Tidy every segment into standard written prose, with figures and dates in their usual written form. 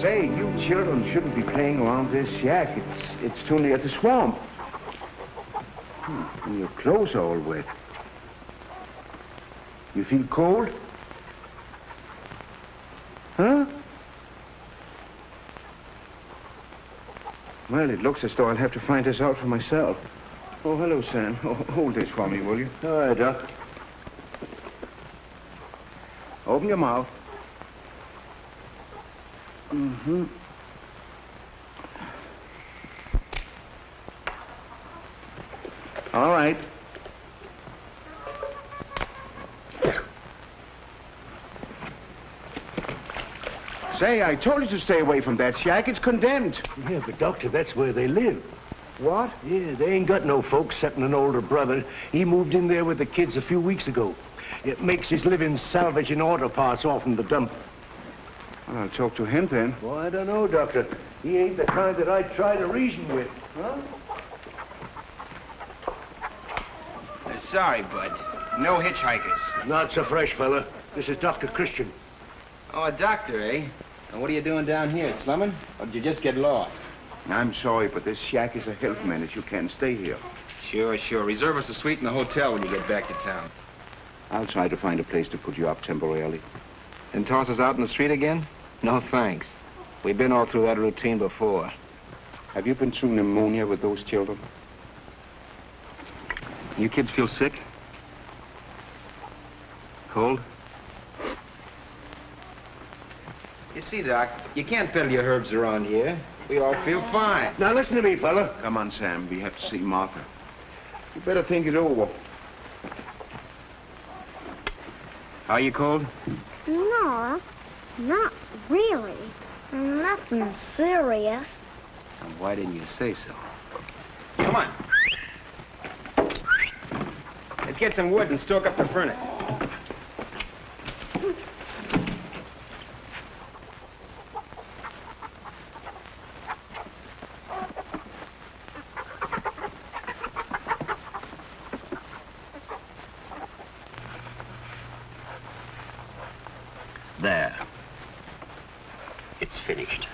Say, you children shouldn't be playing around this shack. It's too near the swamp. And your clothes are all wet. You feel cold? Huh? Well, it looks as though I'll have to find this out for myself. Oh, hello, Sam. Oh, hold this for me, will you? All right, Doc. Open your mouth. Mm-hmm. All right. Say, I told you to stay away from that shack. It's condemned. Yeah, but, Doctor, that's where they live. What? Yeah, they ain't got no folks except an older brother. He moved in there with the kids a few weeks ago. It makes his living salvaging auto parts off in the dump. Well, I'll talk to him then. Well, I don't know, Doctor. He ain't the kind that I'd try to reason with. Huh? Sorry, Bud. No hitchhikers. Not so fresh, fella. This is Dr. Christian. Oh, a doctor, eh? And what are you doing down here, slumming? Or did you just get lost? I'm sorry, but this shack is a health menace. You can't stay here. Sure, sure. Reserve us a suite in the hotel when you get back to town. I'll try to find a place to put you up temporarily. Then toss us out in the street again? No, thanks. We've been all through that routine before. Have you been through pneumonia with those children? You kids feel sick? Cold? You see, Doc, you can't peddle your herbs around here. We all feel fine. Now, listen to me, fella. Come on, Sam. We have to see Martha. You better think it over. Are you cold? No, not really. Nothing serious. And why didn't you say so? Come on. Let's get some wood and stoke up the furnace. There. It's finished.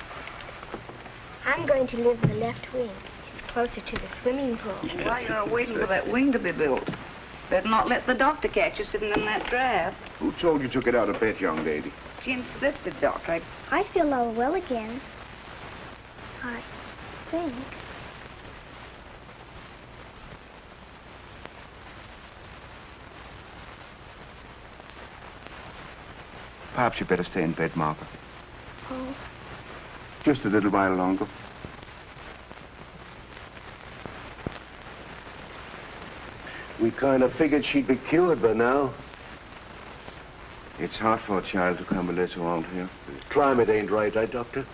I'm going to live in the left wing. It's closer to the swimming pool. While you're waiting for that wing to be built, better not let the doctor catch you sitting in that draft. Who told you to get out of bed, young lady? She insisted, Doctor. I feel all well again. I think. Perhaps you better stay in bed, Martha. Oh. Just a little while longer. We kind of figured she'd be cured by now. It's hard for a child to convalesce around here. The climate ain't right, eh, Doctor?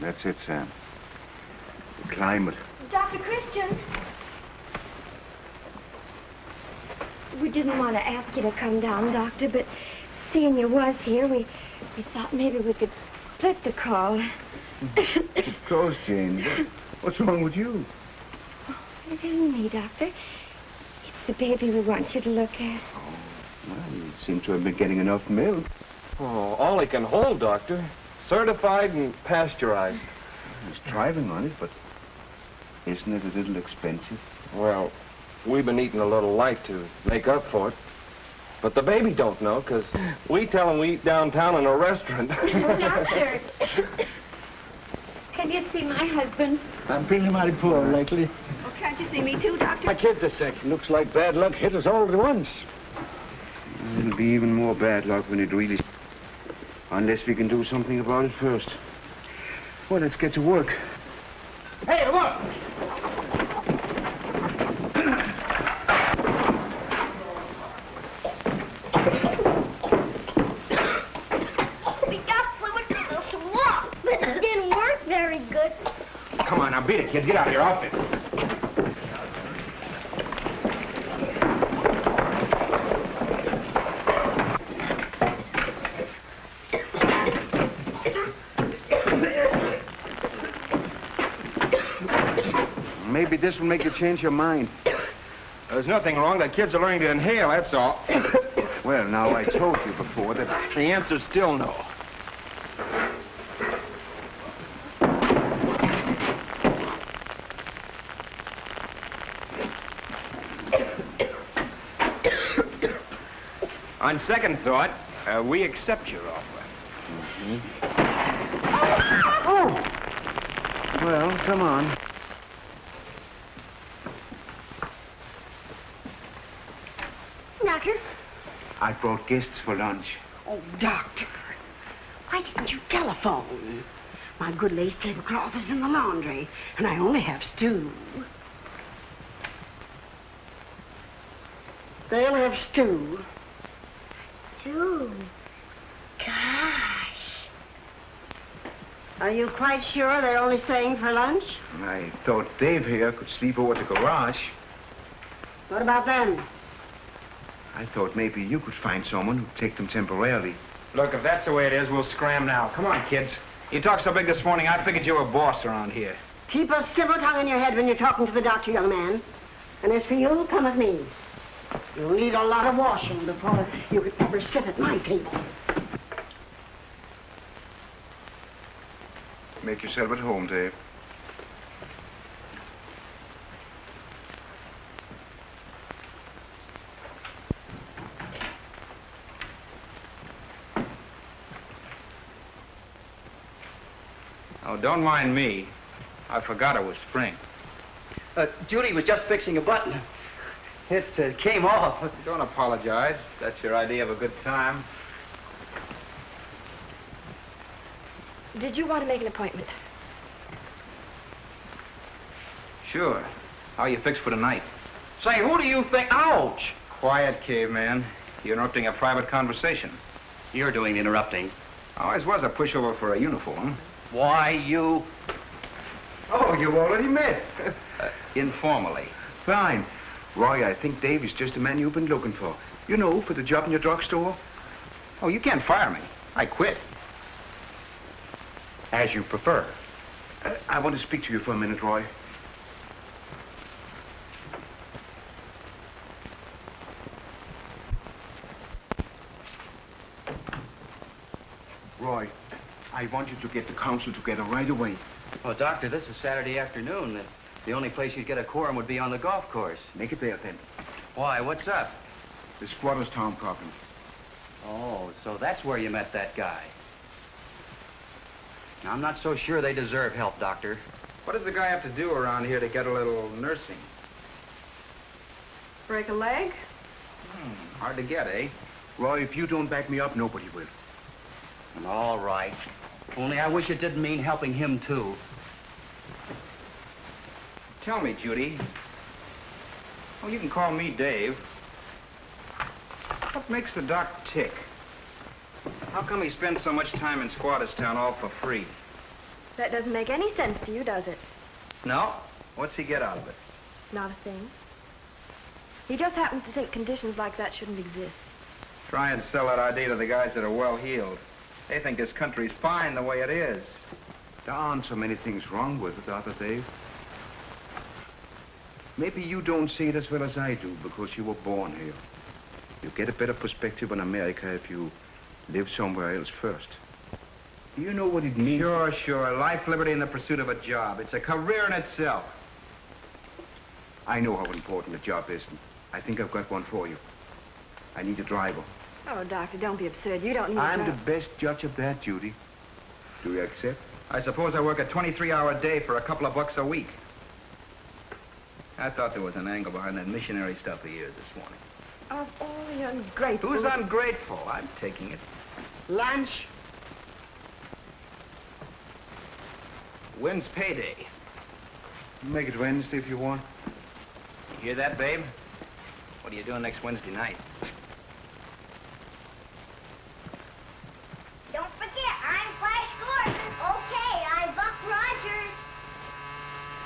That's it, Sam. The climate. Dr. Christian. We didn't want to ask you to come down, Doctor, but seeing you was here, we thought maybe we could split the call. Of course, Jane. What's wrong with you? Oh, it isn't me, Doctor. It's the baby we want you to look at. Oh, well, you seem to have been getting enough milk. Oh, all he can hold, Doctor. Certified and pasteurized. He's thriving on it, but isn't it a little expensive? Well, we've been eating a little light to make up for it. But the baby don't know, because we tell him we eat downtown in a restaurant. Doctor, can you see my husband? I'm feeling mighty poor lately. Well, can't you see me too, Doctor? My kids are sick. Looks like bad luck hit us all at once. It'll be even more bad luck when it really... Unless we can do something about it first. Well, let's get to work. Hey, look! We got fluid to fill some water, but it didn't work very good. Come on, now beat it, kids. Get out of here. Off it. Maybe this will make you change your mind. There's nothing wrong. The kids are learning to inhale, that's all. Well, now, I told you before that... The answer's still no. On second thought, we accept your offer. Oh! Well, come on. Doctor? I brought guests for lunch. Oh, Doctor. Why didn't you telephone? My good lace tablecloth is in the laundry, and I only have stew. They'll have stew. Stew? Gosh. Are you quite sure they're only staying for lunch? I thought Dave here could sleep over at the garage. What about them? I thought maybe you could find someone who'd take them temporarily. Look, if that's the way it is, we'll scram now. Come on, kids. You talked so big this morning, I figured you were a boss around here. Keep a civil tongue in your head when you're talking to the doctor, young man. And as for you, come with me. You'll need a lot of washing before you can ever sit at my table. Make yourself at home, Dave. Oh, don't mind me. I forgot it was spring. Judy was just fixing a button. It came off. Don't apologize. That's your idea of a good time. Did you want to make an appointment? Sure. How you fixed for tonight? Say, who do you think? Ouch! Quiet, caveman. You're interrupting a private conversation. You're doing the interrupting. Always was a pushover for a uniform. Why, you... Oh, you already met. Informally. Fine. Roy, I think Dave is just the man you've been looking for. You know, for the job in your drugstore. Oh, you can't fire me. I quit. As you prefer. I want to speak to you for a minute, Roy. Roy, I want you to get the council together right away. Well, Doctor, this is Saturday afternoon. The only place you'd get a quorum would be on the golf course. Make it there, then. Why, what's up? The Squatterstown problem. Oh, so that's where you met that guy. Now, I'm not so sure they deserve help, Doctor. What does the guy have to do around here to get a little nursing? Break a leg? Hard to get, eh? Roy, if you don't back me up, nobody will. All right. Only I wish it didn't mean helping him, too. Tell me, Judy. Oh, you can call me Dave. What makes the doc tick? How come he spends so much time in Squatterstown all for free? That doesn't make any sense to you, does it? No? What's he get out of it? Not a thing. He just happens to think conditions like that shouldn't exist. Try and sell that idea to the guys that are well-heeled. They think this country's fine the way it is. There aren't so many things wrong with it, are there, Dave? Maybe you don't see it as well as I do because you were born here. You get a better perspective on America if you live somewhere else first. Do you know what it means? Sure. Life, liberty, and the pursuit of a job. It's a career in itself. I know how important a job is. And I think I've got one for you. I need a driver. Oh, Doctor, don't be absurd. You don't need I'm to... the best judge of that, Judy. Do you accept? I suppose I work a 23-hour day for a couple of bucks a week. I thought there was an angle behind that missionary stuff of yours this morning. Oh, you're ungrateful. Who's ungrateful? I'm taking it. Lunch? When's payday? Make it Wednesday if you want. You hear that, babe? What are you doing next Wednesday night? Don't forget, I'm Flash Gordon. Okay, I'm Buck Rogers.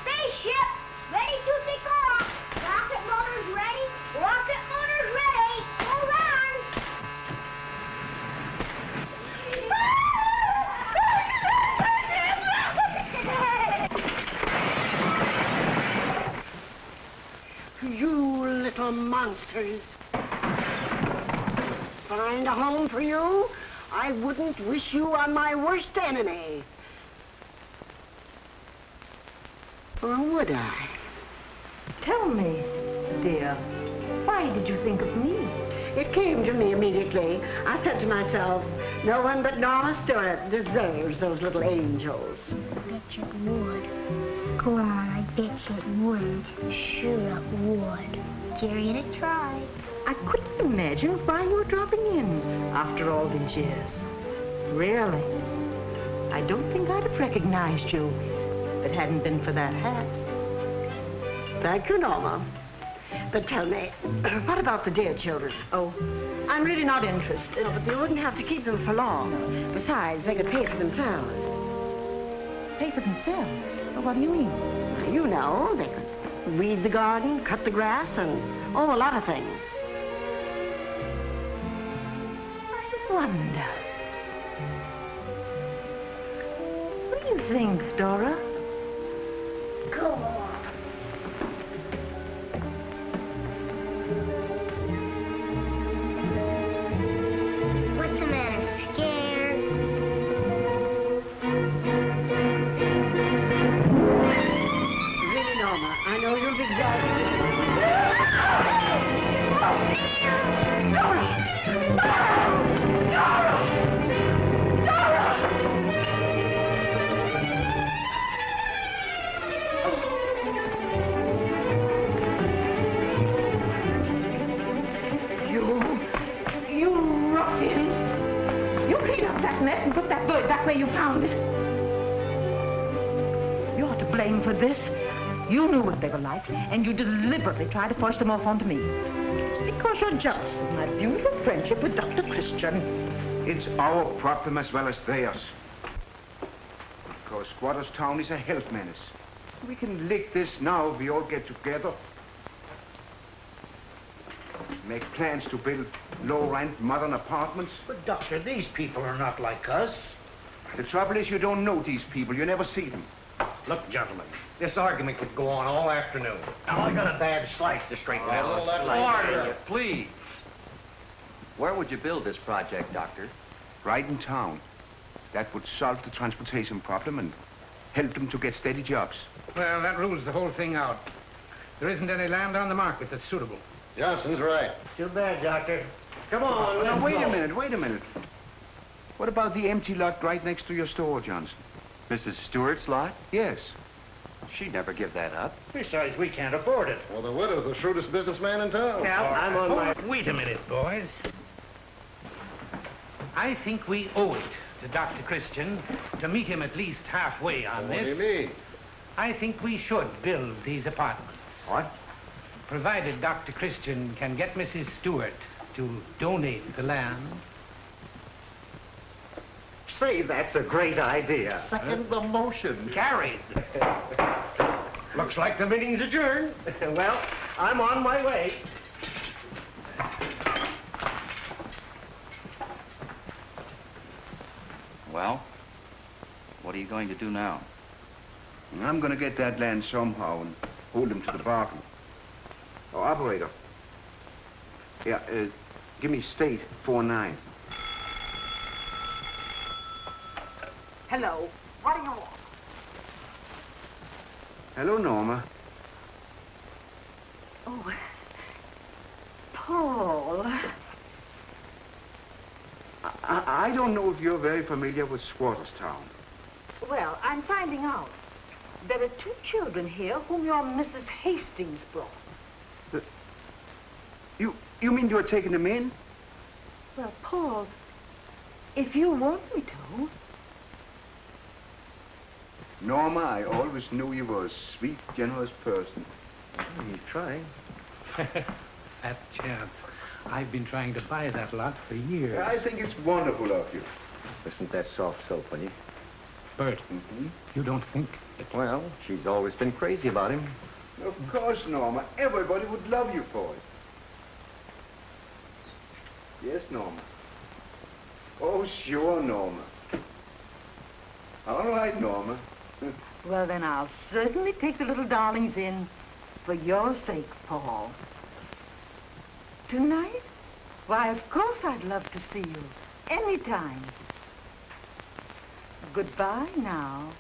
Spaceship, ready to take off. Rocket motors ready. Rocket motors ready. Hold on. You little monsters. Find a home for you? I wouldn't wish you on my worst enemy. Or would I? Tell me, dear, why did you think of me? It came to me immediately. I said to myself, no one but Norma Stewart deserves those little angels. I bet you it would. Go on, I bet you it wouldn't. Sure it would. Jerry, to try. I couldn't imagine why you were dropping in after all these years. Really. I don't think I'd have recognized you if it hadn't been for that hat. Thank you, Norma. But tell me, what about the dear children? Oh, I'm really not interested. No, but you wouldn't have to keep them for long. Besides, they could pay for themselves. Pay for themselves? Well, what do you mean? You know, they could weed the garden, cut the grass, and a lot of things. I wonder. What do you think, Dora? Go on. What's the matter? Scared? Really, Norma, I know you'll be glad. You ruffians! You clean up that mess and put that bird back where you found it. You're to blame for this. You knew what they were like, and you deliberately tried to force them off onto me. It's because you're jealous of my beautiful friendship with Dr. Christian. It's our problem as well as theirs. Because Squatterstown is a health menace. We can lick this now if we all get together. Make plans to build low-rent modern apartments. But, Doctor, these people are not like us. The trouble is you don't know these people. You never see them. Look, gentlemen, this argument could go on all afternoon. Now, I got a bad slice to straighten out. Order, please. Where would you build this project, Doctor? Right in town. That would solve the transportation problem and help them to get steady jobs. Well, that rules the whole thing out. There isn't any land on the market that's suitable. Johnson's right. Too bad, Doctor. Come on, Now, wait a minute. What about the empty lot right next to your store, Johnson? Mrs. Stewart's lot? Yes. She'd never give that up. Besides, we can't afford it. Well, the widow's the shrewdest businessman in town. Well, I'm on my... Wait a minute, boys. I think we owe it to Dr. Christian to meet him at least halfway on this. What do you mean? I think we should build these apartments. What? Provided Dr. Christian can get Mrs. Stewart to donate the land. Say, that's a great idea. Second the motion. Carried. Looks like the meeting's adjourned. Well, I'm on my way. Well, what are you going to do now? I'm going to get that land somehow and hold them to the bargain. Oh, operator. Yeah, give me state 49. Hello. What do you want? Hello, Norma. Oh, Paul. I don't know if you're very familiar with Squatterstown. Well, I'm finding out. There are 2 children here whom your Mrs. Hastings brought. You mean you're taking them in? Well, Paul, if you want me to. Norma, I always knew you were a sweet, generous person. He's trying. That chance. I've been trying to buy that lot for years. I think it's wonderful of you. Isn't that soft soap, honey? Bert, you don't think... Well, she's always been crazy about him. Of course, Norma. Everybody would love you for it. Yes, Norma. Oh, sure, Norma. All right, Norma. Well, then I'll certainly take the little darlings in for your sake, Paul. Tonight? Why, of course I'd love to see you. Anytime. Goodbye now.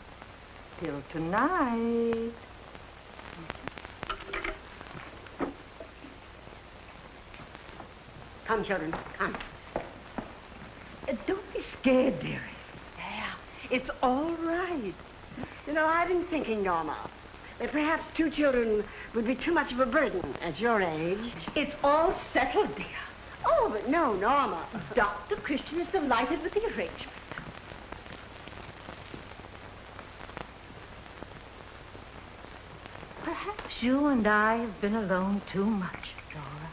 Till tonight. Come, children, come. Don't be scared, dearest. Yeah, it's all right. You know, I've been thinking, Norma, that perhaps 2 children would be too much of a burden at your age. It's all settled, dear. Oh, but no, Norma. Dr. Christian is delighted with the arrangement. Perhaps you and I have been alone too much, Dora.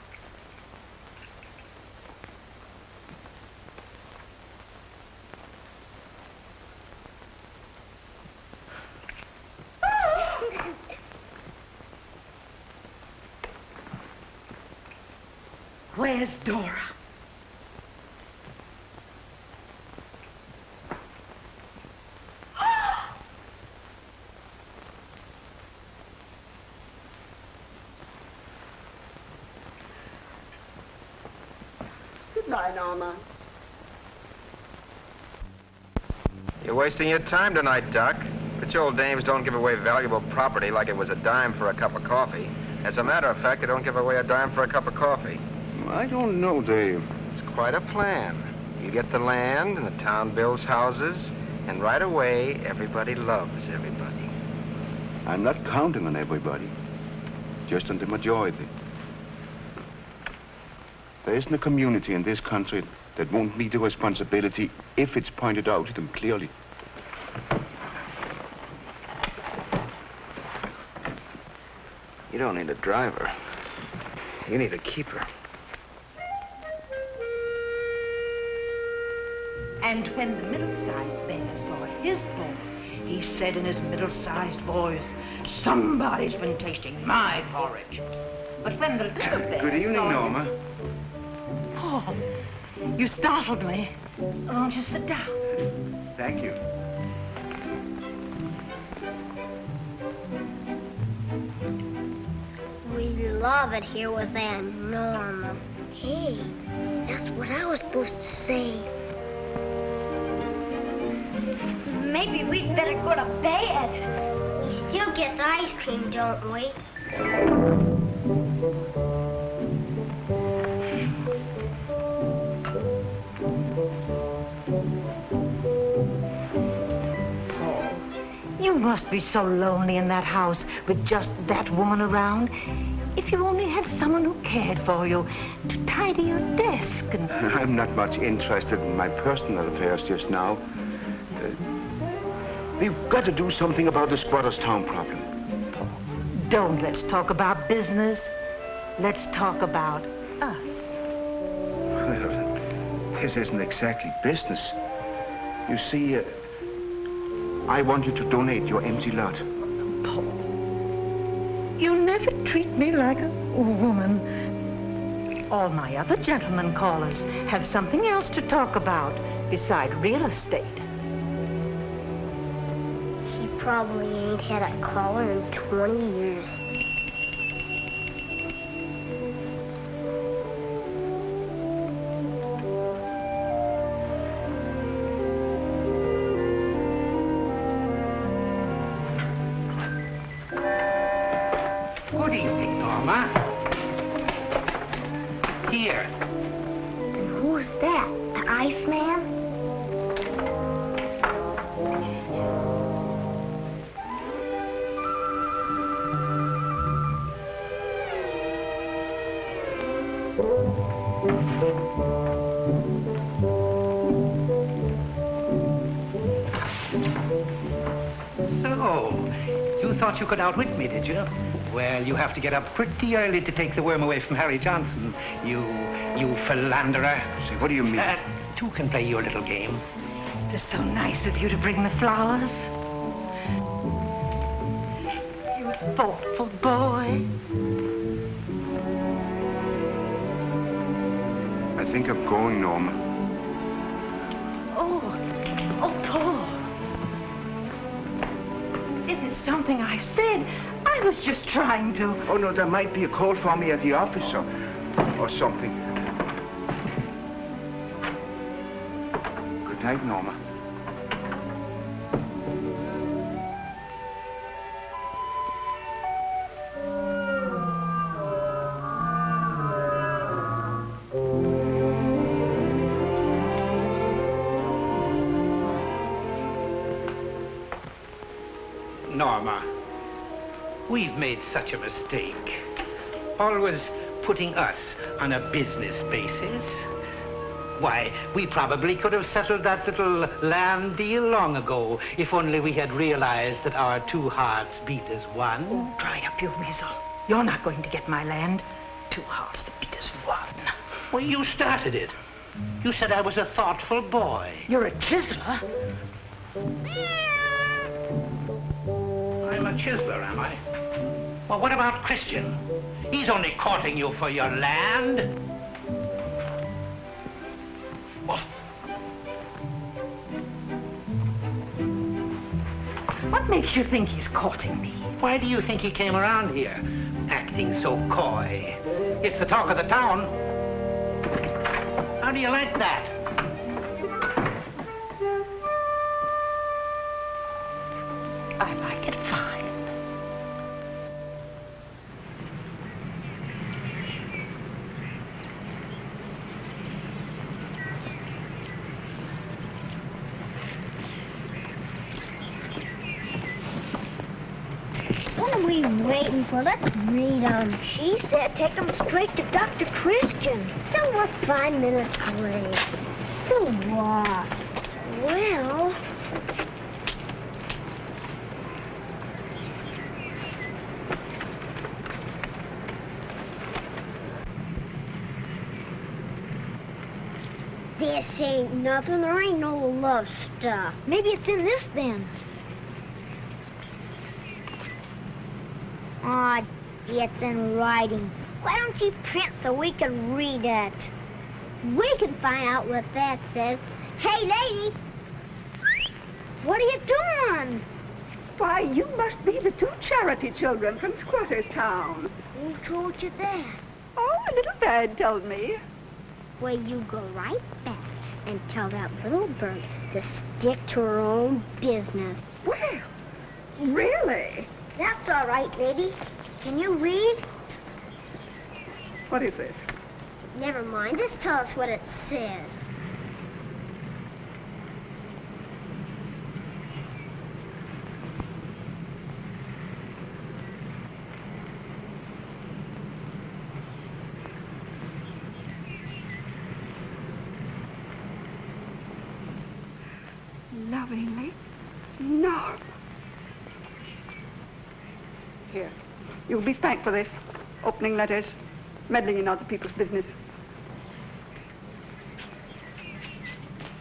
Where's Dora? Goodbye, Norma. You're wasting your time tonight, Doc. Rich old dames don't give away valuable property like it was a dime for a cup of coffee. As a matter of fact, they don't give away a dime for a cup of coffee. I don't know, Dave. It's quite a plan. You get the land, and the town builds houses, and right away, everybody loves everybody. I'm not counting on everybody, just on the majority. There isn't a community in this country that won't meet the responsibility if it's pointed out to them clearly. You don't need a driver. You need a keeper. And when the middle-sized bear saw his boy, he said in his middle-sized voice, "Somebody's been tasting my porridge." But when the little bear Good evening, saw Norma. Oh, you startled me. Won't you sit down? Thank you. We love it here with Aunt Norma. Hey, that's what I was supposed to say. Maybe we'd better go to bed. We still get the ice cream, don't we? You must be so lonely in that house with just that woman around. If you only had someone who cared for you, to tidy your desk and... I'm not much interested in my personal affairs just now. We've got to do something about the Squatterstown problem. Don't let's talk about business. Let's talk about us. Well, this isn't exactly business. You see, I want you to donate your empty lot. You never treat me like a woman. All my other gentlemen callers have something else to talk about beside real estate. He probably ain't had a caller in 20 years. Good evening, Norma. Here. And who's that? The Iceman? So, you thought you could outwit me, did you? Well, you have to get up pretty early to take the worm away from Harry Johnson. You philanderer. See, what do you mean? Two can play your little game. It's so nice of you to bring the flowers. You thoughtful boy. I think I'm going, Norma. Oh, Paul. If it's something I said, I was just trying to... Oh, no, there might be a call for me at the office or something. Good night, Norma. Norma, we've made such a mistake. Always putting us on a business basis. Why, we probably could have settled that little land deal long ago, if only we had realized that our two hearts beat as one. Oh, dry up your weasel. You're not going to get my land. Two hearts that beat as one. Well, you started it. You said I was a thoughtful boy. You're a chiseler. I'm a chiseler, am I? Well, what about Christian? He's only courting you for your land. Well, what makes you think he's courting me? why do you think he came around here, acting so coy? It's the talk of the town. How do you like that? I like it fine. What are we waiting for? Let's read 'em. She said take 'em straight to Dr. Christian. So we're 5 minutes late. So what? Well... This ain't nothing. There ain't no love stuff. Maybe it's in this then. Aw, it's in writing. Why don't you print so we can read it? We can find out what that says. Hey, lady! What are you doing? Why, you must be the two charity children from Squatterstown. Who told you that? Oh, a little bird told me. Well, you go right back and tell that little bird to stick to her own business. Well, really? That's all right, lady. Can you read? What is this? Never mind. Just tell us what it says. Lovingly, Norma. Here, you'll be spanked for this. Opening letters, meddling in other people's business.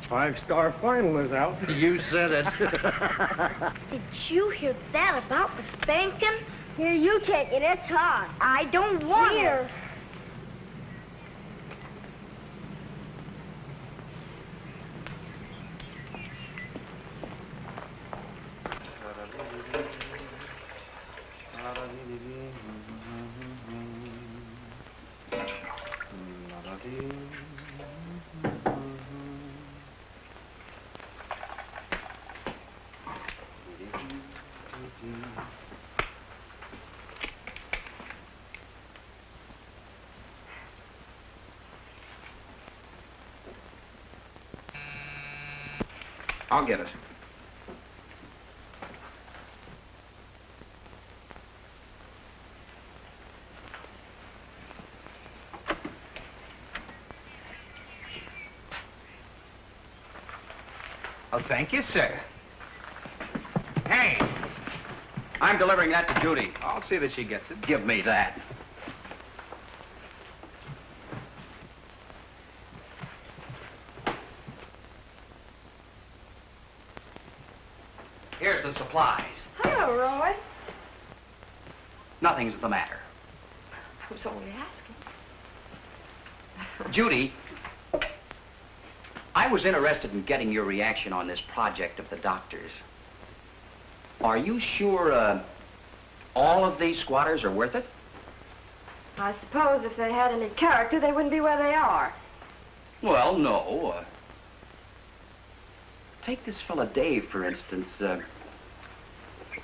5-star final is out. You said it. Did you hear that about the spanking? Here, you take it. It's hot. I don't want it. I'll get it. Oh, thank you, sir. Hey! I'm delivering that to Judy. I'll see that she gets it. Give me that. Here's the supplies. Hello, Roy. Nothing's the matter. I was only asking. Judy, I was interested in getting your reaction on this project of the doctor's. Are you sure all of these squatters are worth it? I suppose if they had any character, they wouldn't be where they are. Well, no. Take this fella Dave, for instance.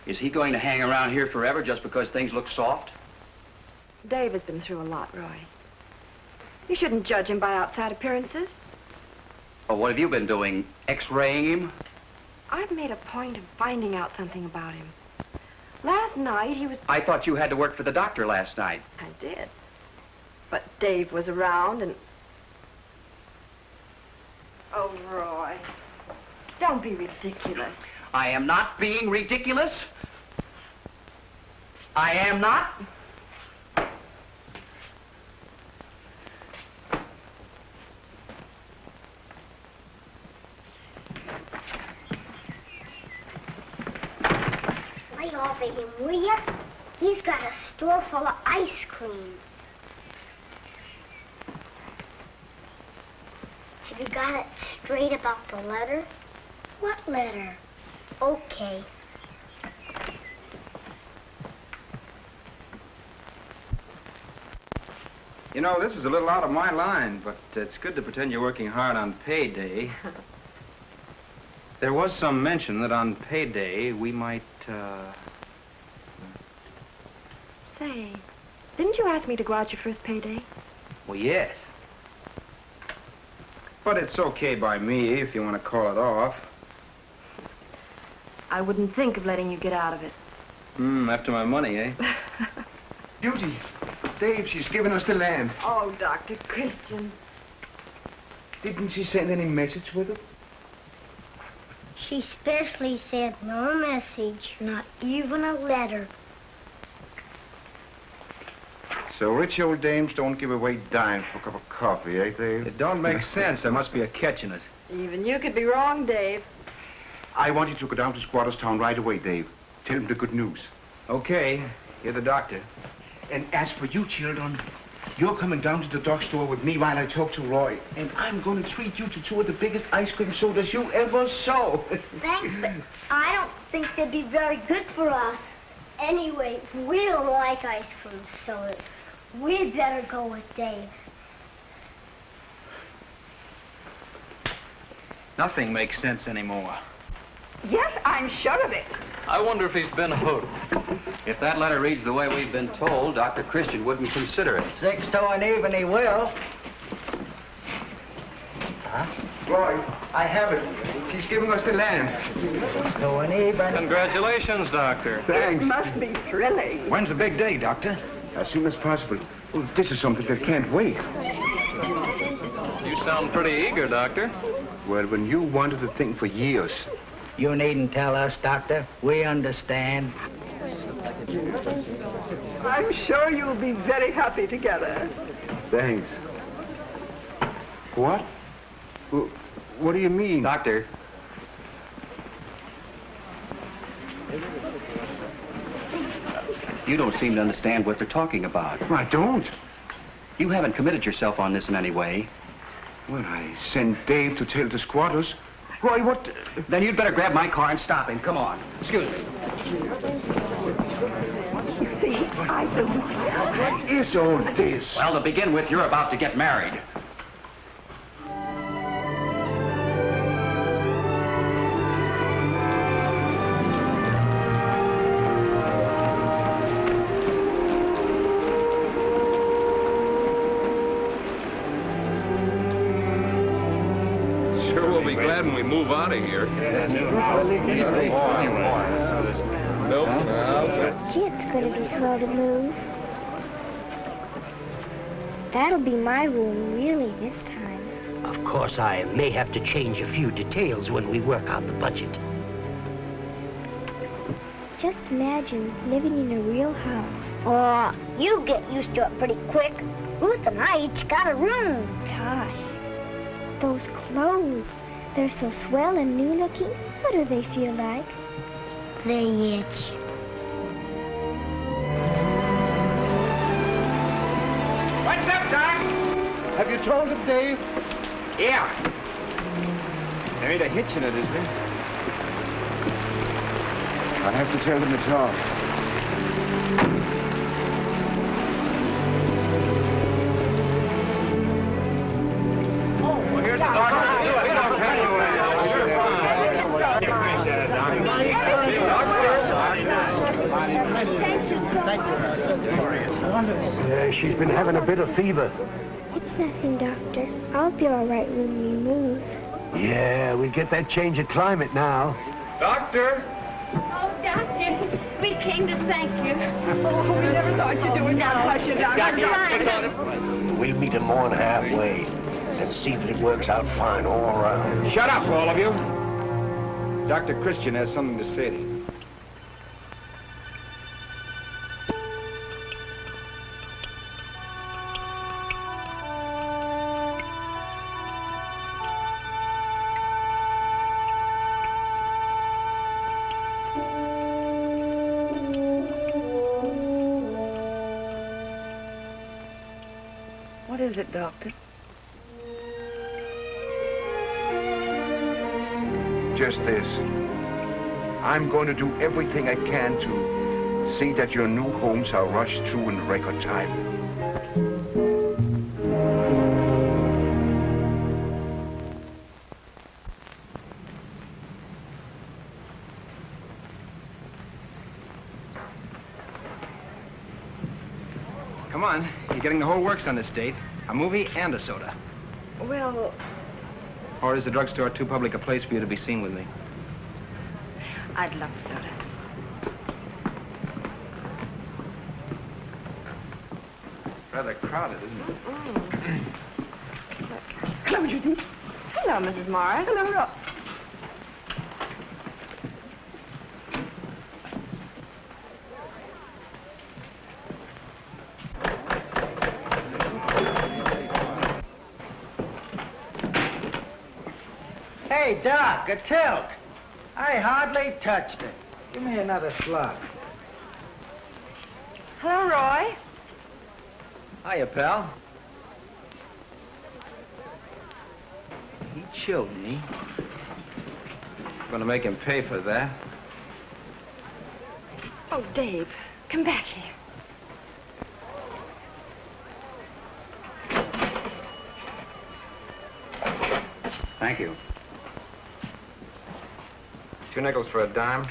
Is he going to hang around here forever just because things look soft? Dave has been through a lot, Roy. You shouldn't judge him by outside appearances. Oh, what have you been doing? X-raying him? I've made a point of finding out something about him. last night. He was... I thought you had to work for the doctor last night. I did. But Dave was around and... Oh, Roy. Don't be ridiculous. I am not being ridiculous. I am not. Lay off of him, will ya? He's got a store full of ice cream. Have you got it straight about the letter? What letter? Okay. You know, this is a little out of my line, but it's good to pretend you're working hard on payday. There was some mention that on payday we might, Say, didn't you ask me to go out your first payday? Well, yes. But it's okay by me if you want to call it off. I wouldn't think of letting you get out of it. After my money, eh? Beauty, Dave, she's given us the land. Oh, Dr. Christian. Didn't she send any message with it? She specially said no message, not even a letter. So rich old dames don't give away dimes for a cup of coffee, eh, Dave? It don't make sense. There must be a catch in it. Even you could be wrong, Dave. I want you to go down to Squatterstown right away, Dave. Tell him the good news. Okay. You're the doctor. And as for you, children, you're coming down to the drugstore with me while I talk to Roy. And I'm going to treat you to 2 of the biggest ice cream sodas you ever saw. Thanks, but I don't think they'd be very good for us. Anyway, we don't like ice cream sodas. We'd better go with Dave. Nothing makes sense anymore. Yes, I'm sure of it. I wonder if he's been hooked. If that letter reads the way we've been told, Dr. Christian wouldn't consider it. 6 to an even, he will. Roy, I have it. She's giving us the land. 6 to an even. Congratulations, Doctor. Thanks. It must be thrilling. When's the big day, Doctor? As soon as possible. Well, this is something that can't wait. You sound pretty eager, Doctor. Well, when you wanted the thing for years. You needn't tell us, Doctor. We understand. I'm sure you'll be very happy together. Thanks. What? What do you mean? Doctor. You don't seem to understand what they're talking about. I don't. You haven't committed yourself on this in any way. Well, I sent Dave to tell the squatters. Roy, what? Then you'd better grab my car and stop him. Come on. Excuse me. You see, I don't... What is all this? Well, to begin with, you're about to get married. When we move out of here. Nope. Gee, it's going to be slow to move. That'll be my room, really, this time. Of course, I may have to change a few details when we work out the budget. Just imagine living in a real house. Oh, you'll get used to it pretty quick. Ruth and I each got a room. Gosh, those clothes. They're so swell and new looking. What do they feel like? They itch. What's up, Doc? Have you told him, Dave? Yeah. There ain't a hitch in it, is there? I have to tell them it's all. Well, here's the doctor. We don't have to. She's been having a bit of fever. It's nothing, Doctor. I'll be all right when we move. Yeah, we get that change of climate now. Doctor! Oh, Doctor, we came to thank you. Oh, we never thought you'd do it. Now, hush it, Doctor. We'll meet him more than halfway and see that it works out fine all around. Shut up, all of you. Dr. Christian has something to say to you. What is it, Doctor? Just this. I'm going to do everything I can to see that your new homes are rushed through in record time. Come on. You're getting the whole works on this date. A movie and a soda. Well, Or is the drugstore too public a place for you to be seen with me? I'd love soda. Rather crowded, isn't it? Hello, Judy. Hello, Mrs. Morris. Hello, Rob. Hey, Doc, a tilt. I hardly touched it. Give me another slug. Hello, Roy. Hiya, pal. He chilled me. Gonna make him pay for that. Oh, Dave, come back here. Thank you. 2 nickels for a dime.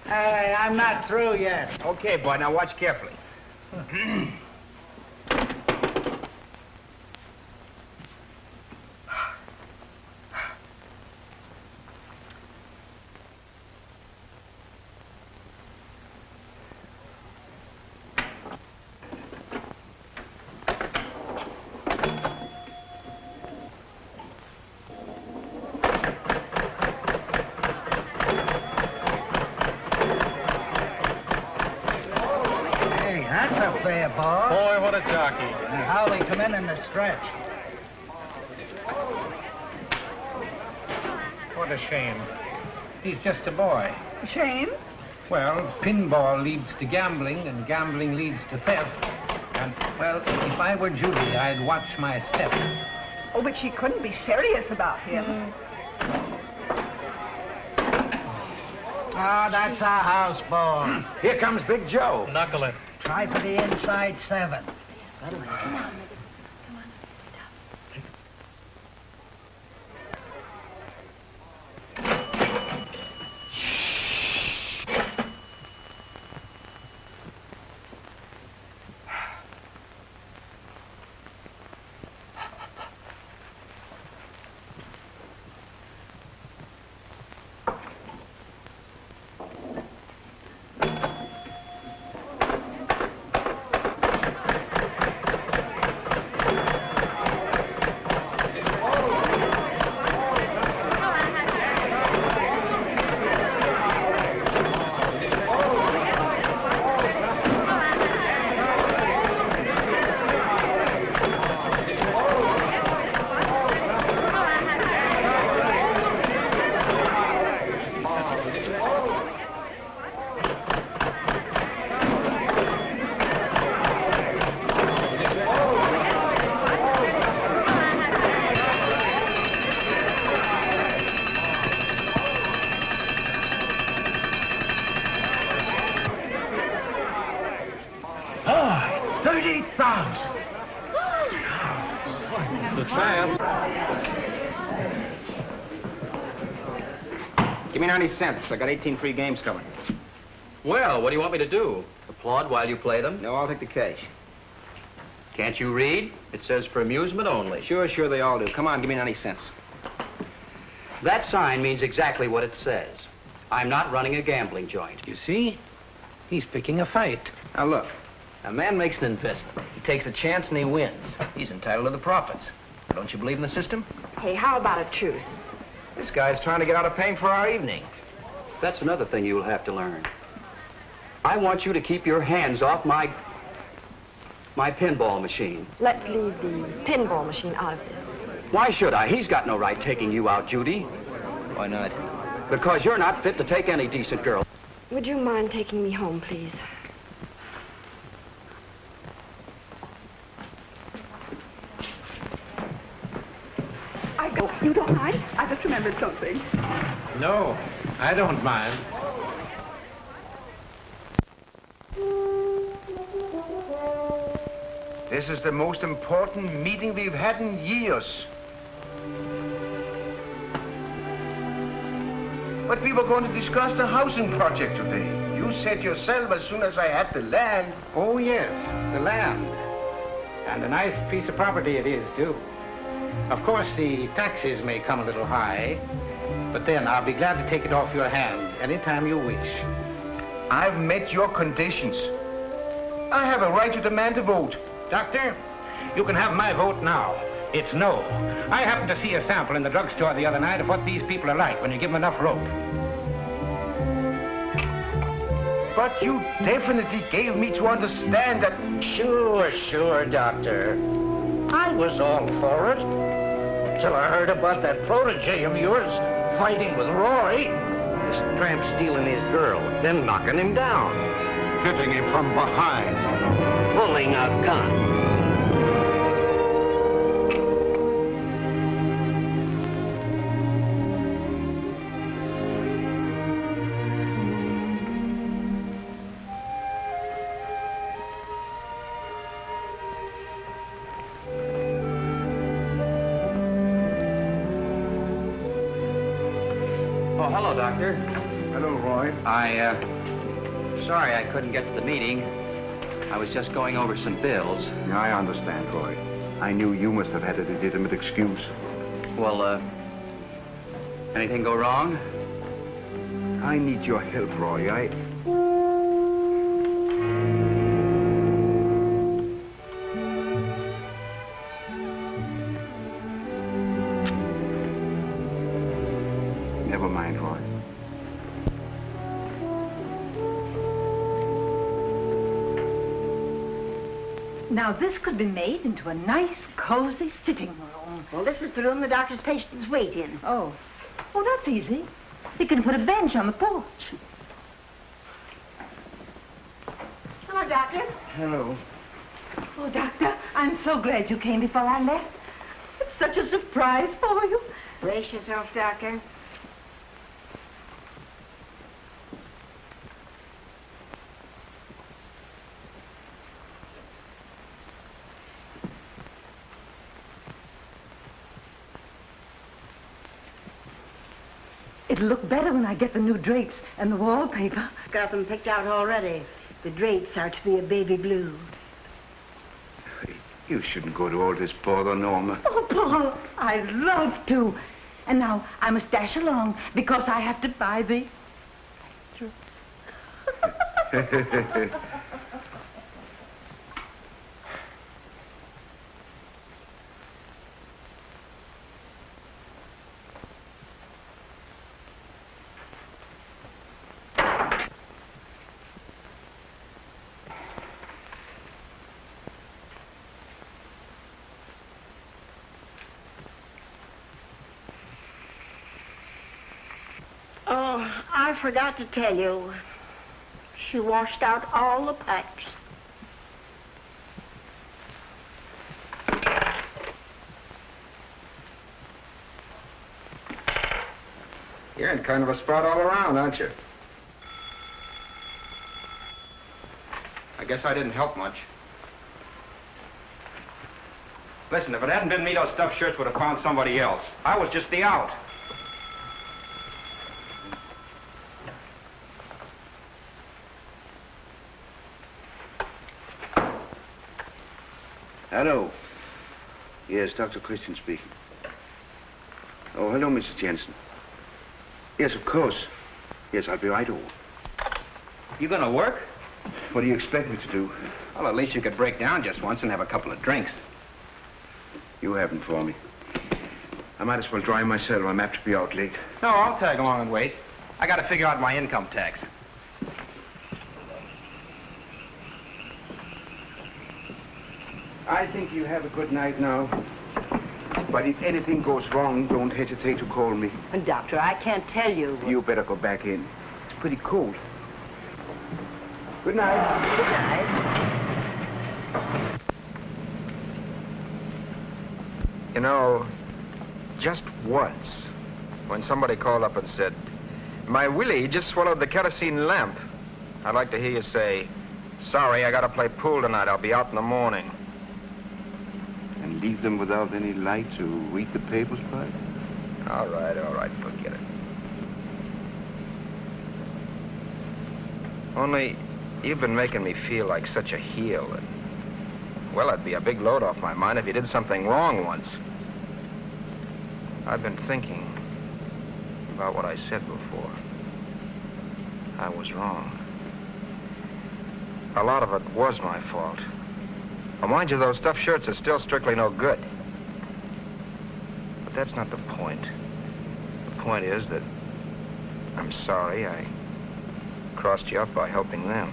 Hey, I'm not through yet. Okay, boy, now watch carefully. Fair ball. Boy, what a jockey. And how they come in the stretch. What a shame. He's just a boy. Shame? Well, pinball leads to gambling, and gambling leads to theft. And, well, if I were Judy, I'd watch my step. Oh, but she couldn't be serious about him. Ah, that's our house ball. Here comes Big Joe. Knuckle it. Try for the inside 7. Come on. The champ. Give me 90 cents. I got 18 free games coming. Well, what do you want me to do? Applaud while you play them? No, I'll take the cash. Can't you read? It says for amusement only. Sure, they all do. Come on, give me 90 cents. That sign means exactly what it says. I'm not running a gambling joint. You see? He's picking a fight. Now, look. A man makes an investment. He takes a chance and he wins. He's entitled to the profits. Don't you believe in the system? Hey, how about a truce? This guy's trying to get out of paying for our evening. That's another thing you'll have to learn. I want you to keep your hands off my pinball machine. Let's leave the pinball machine out of this. Why should I? He's got no right taking you out, Judy. Why not? Because you're not fit to take any decent girl. Would you mind taking me home, please? I go. You don't mind? I just remembered something. No, I don't mind. This is the most important meeting we've had in years. But we were going to discuss the housing project today. You said yourself as soon as I had the land. Oh, yes, the land. And a nice piece of property it is, too. Of course, the taxes may come a little high, but then I'll be glad to take it off your hands anytime you wish. I've met your conditions. I have a right to demand a vote. Doctor, you can have my vote now. It's no. I happened to see a sample in the drugstore the other night of what these people are like when you give them enough rope. But you definitely gave me to understand that... Sure, Doctor. I was all for it. Till I heard about that protege of yours fighting with Roy. This tramp stealing his girl, then knocking him down. Hitting him from behind. Pulling a gun. Oh, hello, Doctor. Hello, Roy. Sorry I couldn't get to the meeting. I was just going over some bills. I understand, Roy. I knew you must have had a legitimate excuse. Well, anything go wrong? I need your help, Roy. Never mind, Roy. Now, this could be made into a nice, cozy sitting room. Well, this is the room the doctor's patients wait in. Oh, that's easy. You can put a bench on the porch. Hello, Doctor. Hello. Oh, Doctor, I'm so glad you came before I left. It's such a surprise for you. Brace yourself, Doctor. It'll look better when I get the new drapes and the wallpaper. Got them picked out already. The drapes are to be a baby blue. You shouldn't go to all this bother, Norma. Oh, Paul, I'd love to. And now I must dash along because I have to buy the... Oh, I forgot to tell you. She washed out all the pipes. You're in kind of a spot all around, aren't you? I guess I didn't help much. Listen, if it hadn't been me, those stuffed shirts would have found somebody else. I was just the out. Hello. Yes, Dr. Christian speaking. Oh, hello, Mrs. Jensen. Yes, of course. Yes, I'll be right over. You gonna work? What do you expect me to do? Well, at least you could break down just once and have a couple of drinks. You haven't for me. I might as well drive myself. I'm apt to be out late. No, I'll tag along and wait. I gotta figure out my income tax. I think you have a good night now. But if anything goes wrong, don't hesitate to call me. Doctor, I can't tell you. You better go back in. It's pretty cold. Good night. Good night. You know, just once, when somebody called up and said, "My Willie just swallowed the kerosene lamp," I'd like to hear you say, "Sorry, I gotta play pool tonight. I'll be out in the morning." And leave them without any light to read the papers by? All right, forget it. Only, you've been making me feel like such a heel that, well, it'd be a big load off my mind if you did something wrong once. I've been thinking about what I said before. I was wrong. A lot of it was my fault. Well, mind you, those stuffed shirts are still strictly no good. But that's not the point. The point is that I'm sorry I crossed you up by helping them.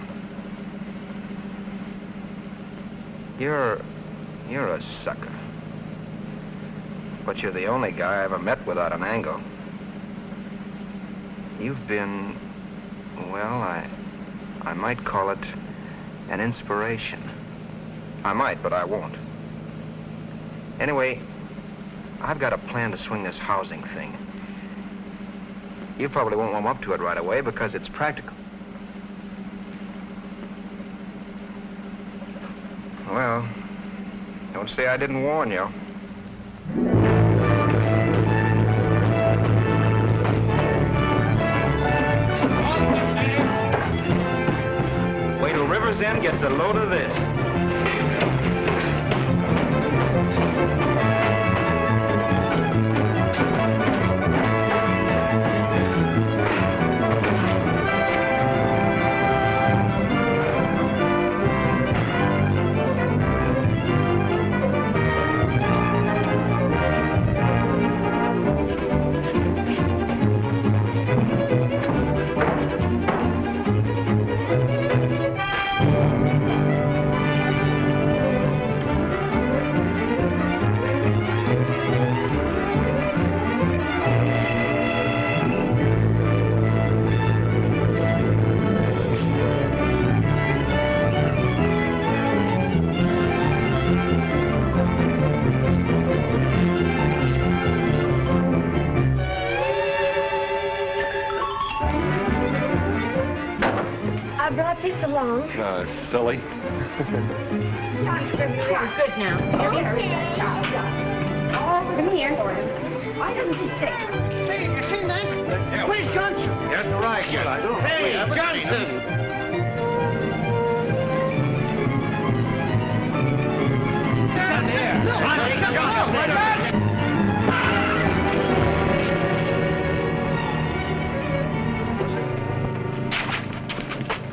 You're a sucker. But you're the only guy I ever met without an angle. You've been, well, I might call it an inspiration. I might, but I won't. Anyway, I've got a plan to swing this housing thing. You probably won't warm up to it right away because it's practical. Well, don't say I didn't warn you. Wait till River's End gets a load of this. Silly. You're good now. Oh, come here. Why doesn't he stay? Hey, you seen that? Where's Johnson? That's right, yes. I don't. Hey, Johnson! Down there.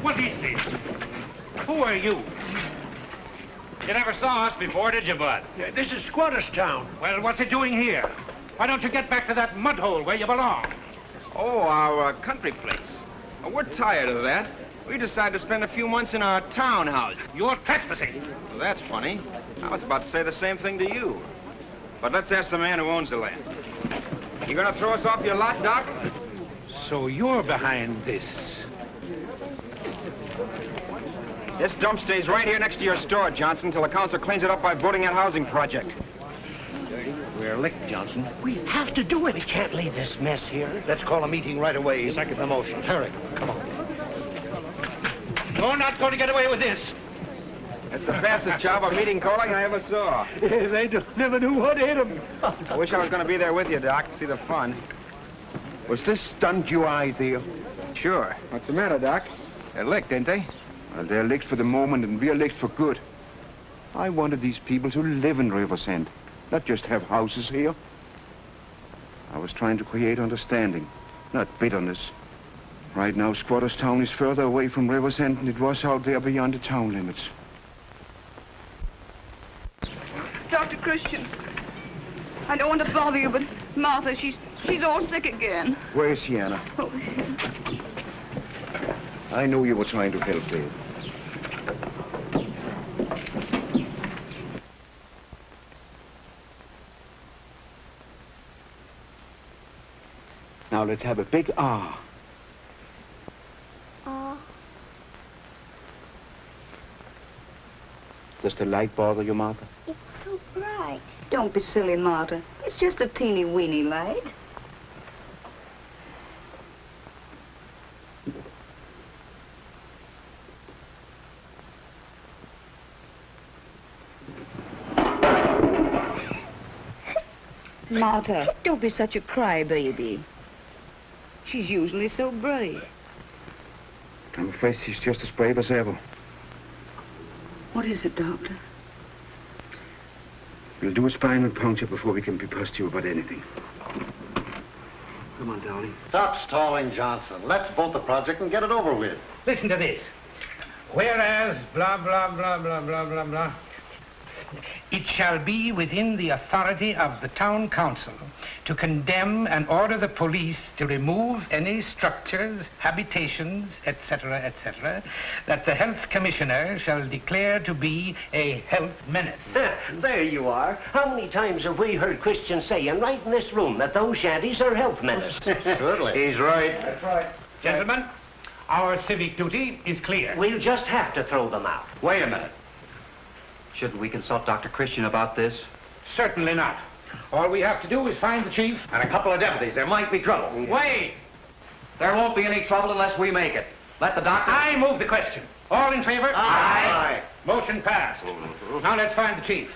What is this? Who are you? You never saw us before, did you, Bud? Yeah, this is Squatterstown. Well, what's it doing here? Why don't you get back to that mud hole where you belong? Oh, our country place. We're tired of that. We decided to spend a few months in our townhouse. You're trespassing. Well, that's funny. I was about to say the same thing to you. But let's ask the man who owns the land. You gonna throw us off your lot, Doc? So you're behind this. This dump stays right here next to your store, Johnson, till the council cleans it up by voting that housing project. We're licked, Johnson. We have to do it. We can't leave this mess here. Let's call a meeting right away. Second the motion. Hurry, come on. You're not going to get away with this. That's the fastest job of meeting calling I ever saw. They never knew what hit them. I wish I was going to be there with you, Doc, to see the fun. Was this stunt you eye, Theo? Sure. What's the matter, Doc? They're licked, ain't they? Well, they're licked for the moment, and we're licked for good. I wanted these people to live in Riversend, not just have houses here. I was trying to create understanding, not bitterness. Right now, Squatterstown is further away from Riversend than it was out there beyond the town limits. Dr. Christian, I don't want to bother you, but Martha, she's all sick again. Where's Sienna? Oh. I knew you were trying to help, Dave. Now let's have a big ah. Ah. Does the light bother you, Martha? It's so bright. Don't be silly, Martha. It's just a teeny weeny light. Martha, don't be such a crybaby. She's usually so brave. I'm afraid she's just as brave as ever. What is it, Doctor? We'll do a spinal puncture before we can be positive about anything. Come on, darling. Stop stalling, Johnson. Let's vote the project and get it over with. Listen to this. Whereas, blah, blah, blah, blah, blah, blah, blah. It shall be within the authority of the town council to condemn and order the police to remove any structures, habitations, etc., etc., that the health commissioner shall declare to be a health menace. There you are. How many times have we heard Christian saying right in this room that those shanties are health menace? Surely. He's right. That's right. Gentlemen, our civic duty is clear. We'll just have to throw them out. Wait a minute. Shouldn't we consult Dr. Christian about this? Certainly not. All we have to do is find the chief And a couple of deputies. There might be trouble. Wait! There won't be any trouble unless we make it. Let the doctor... I move the question. All in favor? Aye. Motion passed. Now let's find the chief.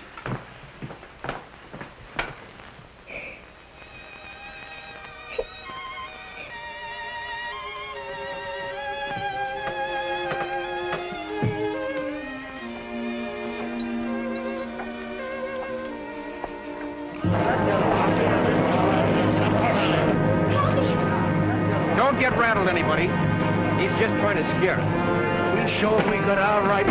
Don't get rattled, anybody. He's just trying to scare us. We'll show him we got our rights.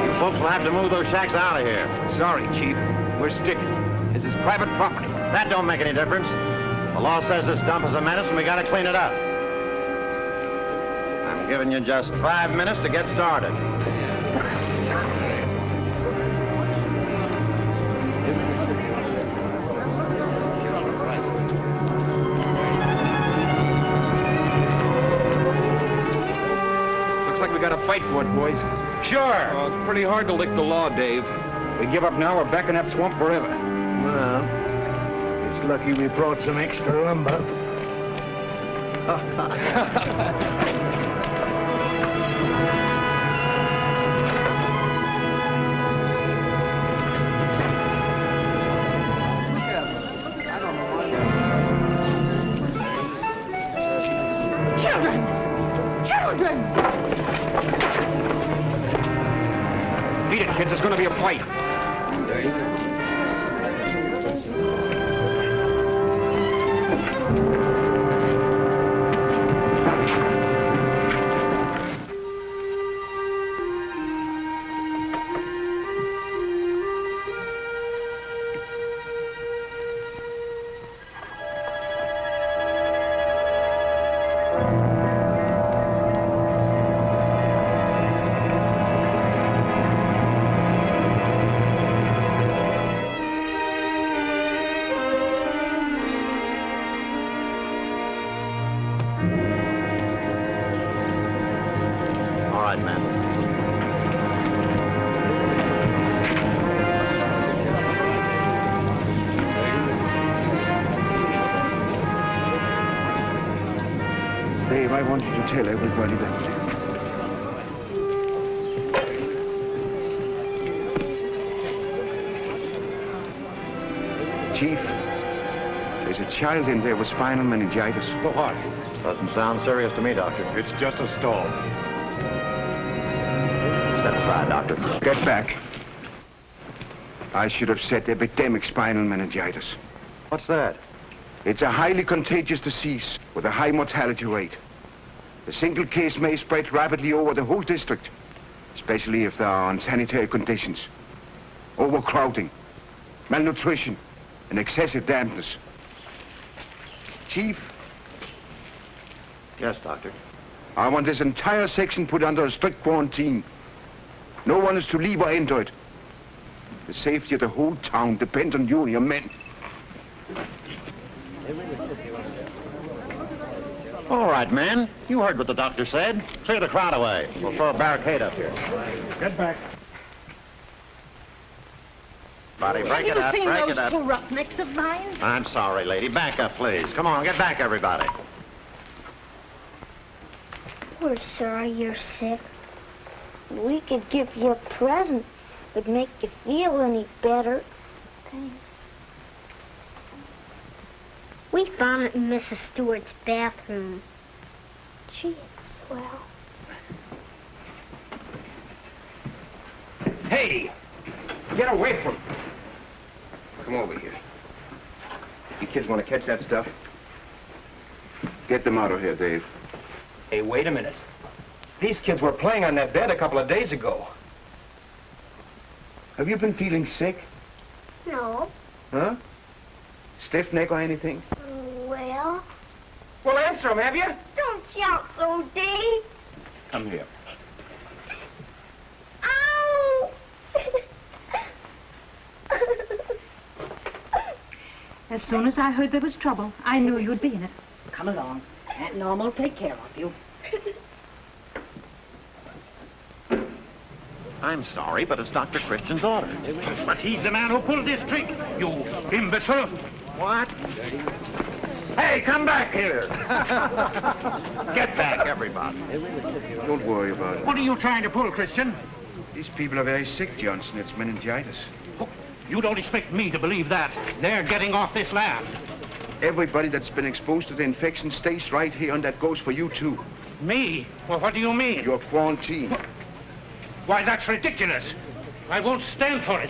You folks will have to move those shacks out of here. Sorry, Chief. We're sticking. This is private property. That don't make any difference. The law says this dump is a menace and we gotta clean it up. I'm giving you just 5 minutes to get started. Looks like we got to fight for it, boys. Sure. Well, it's pretty hard to lick the law, Dave. We give up now, we're back in that swamp forever. Well, it's lucky we brought some extra lumber. Children! Beat it, kids. It's going to be a fight. All right, man. Dave, I want you to tell everybody that... Chief, There's a child in there with spinal meningitis. For what? Doesn't sound serious to me, Doctor. It's just a stall. Step aside, Doctor. Get back. I should have said epidemic spinal meningitis. What's that? It's a highly contagious disease with a high mortality rate. A single case may spread rapidly over the whole district, especially if there are unsanitary conditions, overcrowding, malnutrition, and excessive dampness. Chief? Yes, Doctor. I want this entire section put under a strict quarantine. No one is to leave or enter it. The safety of the whole town depends on you and your men. All right, men. You heard what the doctor said. Clear the crowd away. We'll throw a barricade up here. Get back. Buddy, break it up, break it up. Have you seen those two roughnecks of mine? I'm sorry, lady. Back up, please. Come on, get back, everybody. We're sorry you're sick. We could give you a present. Would make you feel any better. Thanks. We found it in Mrs. Stewart's bathroom. Gee, it's swell. Hey! Get away from me. Come over here. You kids want to catch that stuff? Get them out of here, Dave. Hey, wait a minute. These kids were playing on that bed a couple of days ago. Have you been feeling sick? No. Huh? Stiff neck or anything? Well... Well, answer them, have you? Don't shout so, Dave. Come here. Ow! As soon as I heard there was trouble, I knew you'd be in it. Come along. Aunt Norma will take care of you. I'm sorry, but it's Dr. Christian's order. But he's the man who pulled this trick, you imbecile. What? Hey, come back here! Get back, everybody. Don't worry about it. What are you trying to pull, Christian? These people are very sick, Johnson. It's meningitis. Oh, you don't expect me to believe that. They're getting off this land. Everybody that's been exposed to the infection stays right here, and that goes for you, too. Me? Well, what do you mean? You're quarantined. Why, that's ridiculous. I won't stand for it.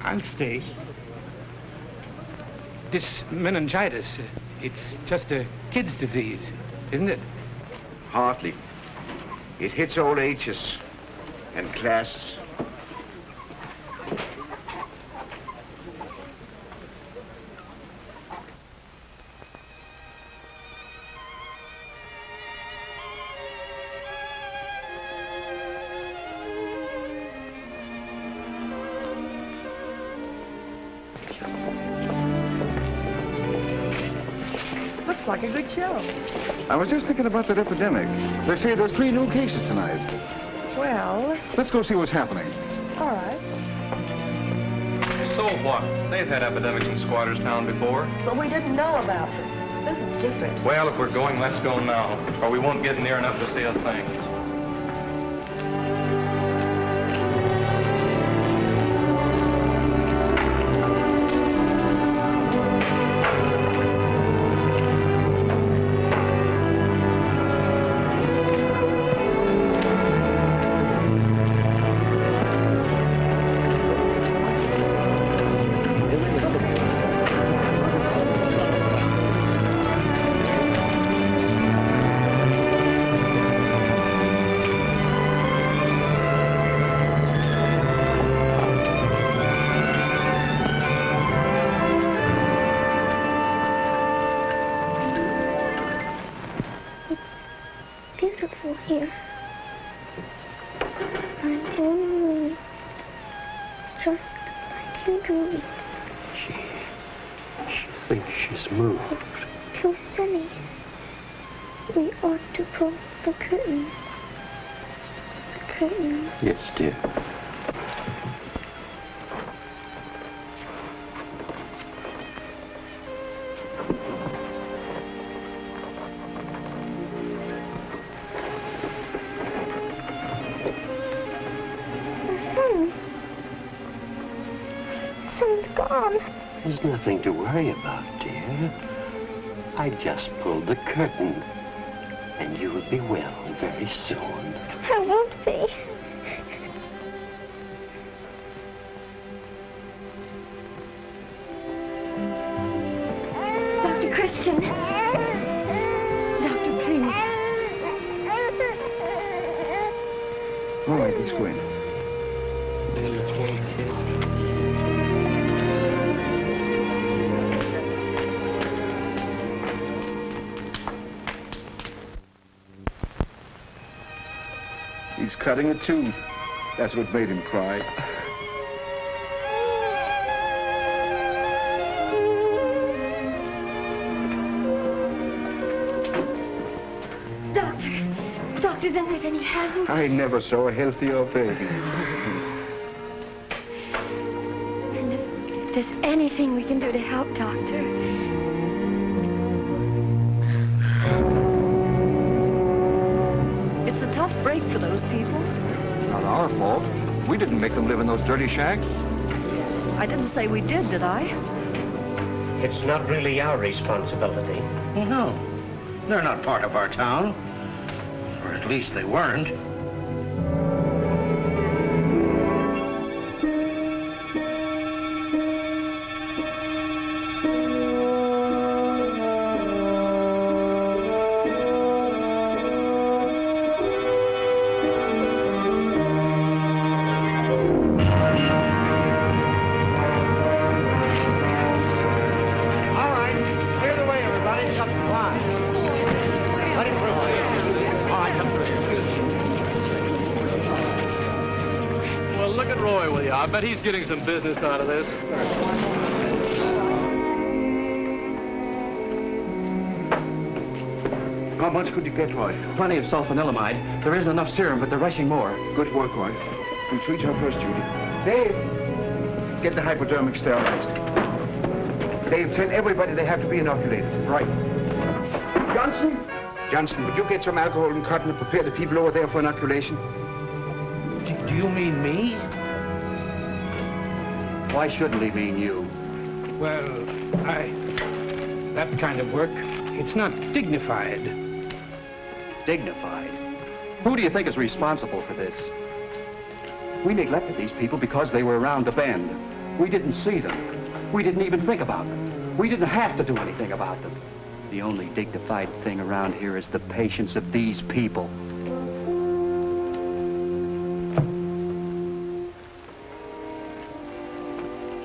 I'll stay. This meningitis, it's just a kid's disease, isn't it? Hardly. It hits all ages and classes. Looks like a good show. I was just thinking about that epidemic. They say there's 3 new cases tonight. Well, Let's go see what's happening. all right. So what? They've had epidemics in Squatterstown before. But we didn't know about them. This is different. Well, if we're going, let's go now, or we won't get near enough to see a thing. Beautiful here. I'm only just like you do. She thinks she's moved. It's so silly. We ought to pull the curtains. The curtains. Yes, dear. gone. There's nothing to worry about, dear. I just pulled the curtain. And you will be well very soon. I won't be. Dr. Christian. Doctor, please. All right, let's go in. He's cutting a tooth. That's what made him cry. Doctor, then he hasn't. I never saw a healthier baby. And if there's anything we can do to help, Doctor. It's a tough break for those people. It's not our fault. We didn't make them live in those dirty shacks. I didn't say we did I? It's not really our responsibility. Well, no. They're not part of our town. Or at least they weren't. I bet he's getting some business out of this. How much could you get, Roy? Plenty of sulfanilamide. There isn't enough serum, but they're rushing more. Good work, Roy. We'll treat her first, Judy. Dave, get the hypodermic sterilized. Dave, tell everybody they have to be inoculated. Right. Johnson, would you get some alcohol and cotton and prepare the people over there for inoculation? Do you mean me? Why shouldn't he mean you? Well, that kind of work, it's not dignified. Dignified? Who do you think is responsible for this? We neglected these people because they were around the bend. We didn't see them. We didn't even think about them. We didn't have to do anything about them. The only dignified thing around here is the patience of these people.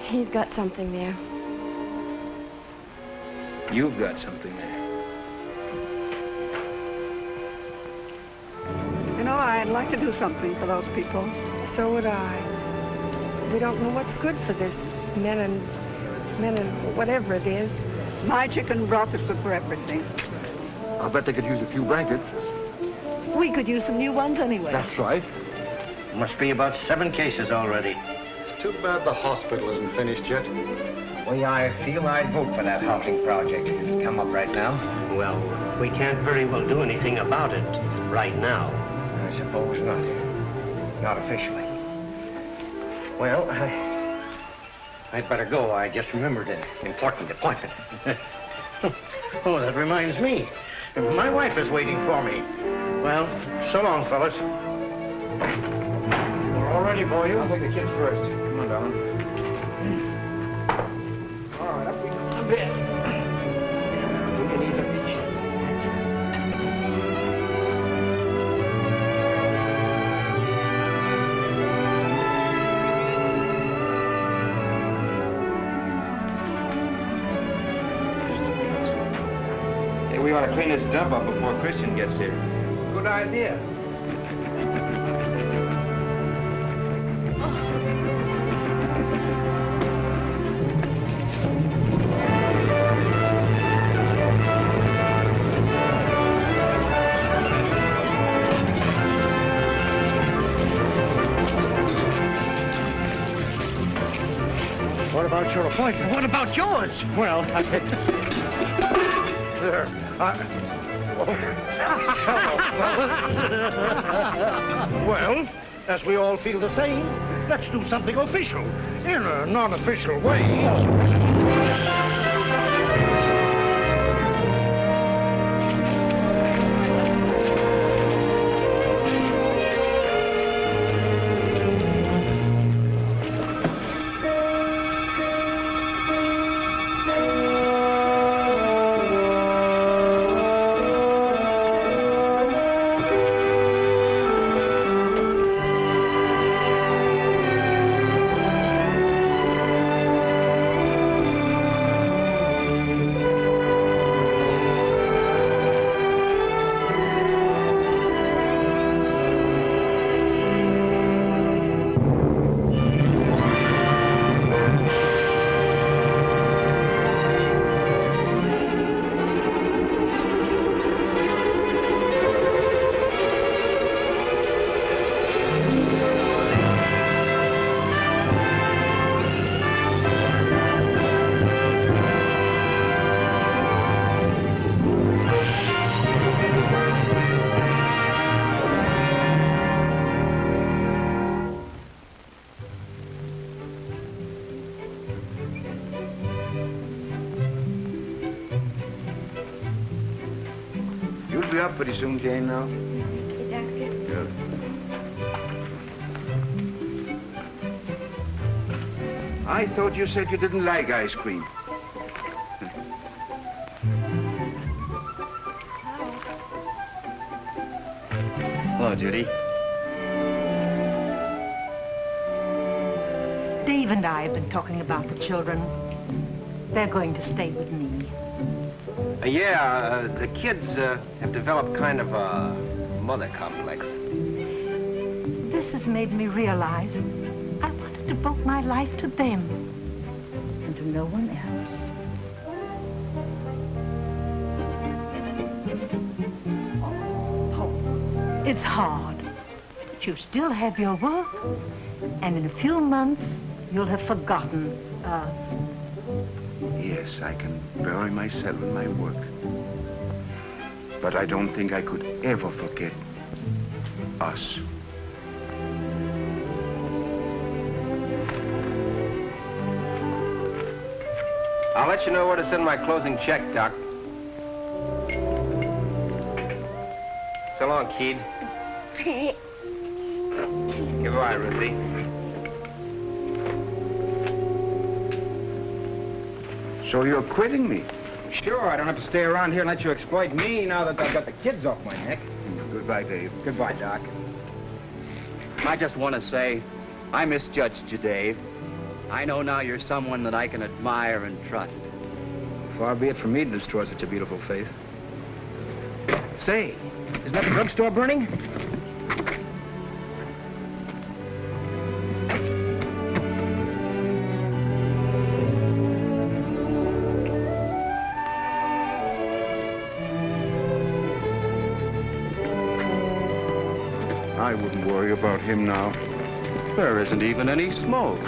He's got something there. You've got something there. You know, I'd like to do something for those people. So would I. We don't know what's good for this men and whatever it is. My chicken broth is good for everything. I bet they could use a few blankets. We could use some new ones anyway. That's right. Must be about 7 cases already. It's too bad the hospital isn't finished yet. Well, I feel I'd vote for that housing project if it come up right now. Well, we can't very well do anything about it right now. I suppose not. Not officially. Well, I'd better go. I just remembered an important appointment. Oh, that reminds me. My wife is waiting for me. Well, so long, fellas. We're all ready for you. I'll take the kids first. Come on, darling. All right, up we go to bed. We can ease up the chin. Hey, we ought to clean this dump up before Christian gets here. Good idea. What about your appointment? What about yours? Well, I said... There. Well, as we all feel the same. Let's do something official in a non-official way. You'll be up pretty soon, Jane, now. Okay, Doctor. Good. I thought you said you didn't like ice cream. Hello, Judy. Dave and I have been talking about the children. They're going to stay with me. The kids have developed kind of a mother complex. This has made me realize I want to devote my life to them and to no one else. It's hard, but you still have your work, and in a few months, you'll have forgotten us. Yes, I can bury myself in my work. But I don't think I could ever forget us. I'll let you know where to send my closing check, Doc. So long, Keith. Goodbye, Ruthie. So you're quitting me? Sure, I don't have to stay around here and let you exploit me now that I've got the kids off my neck. Goodbye, Dave. Goodbye, Doc. I just want to say, I misjudged you, Dave. I know now you're someone that I can admire and trust. Far be it from me to destroy such a beautiful faith. Say, isn't that the drugstore burning? I wouldn't worry about him now. There isn't even any smoke.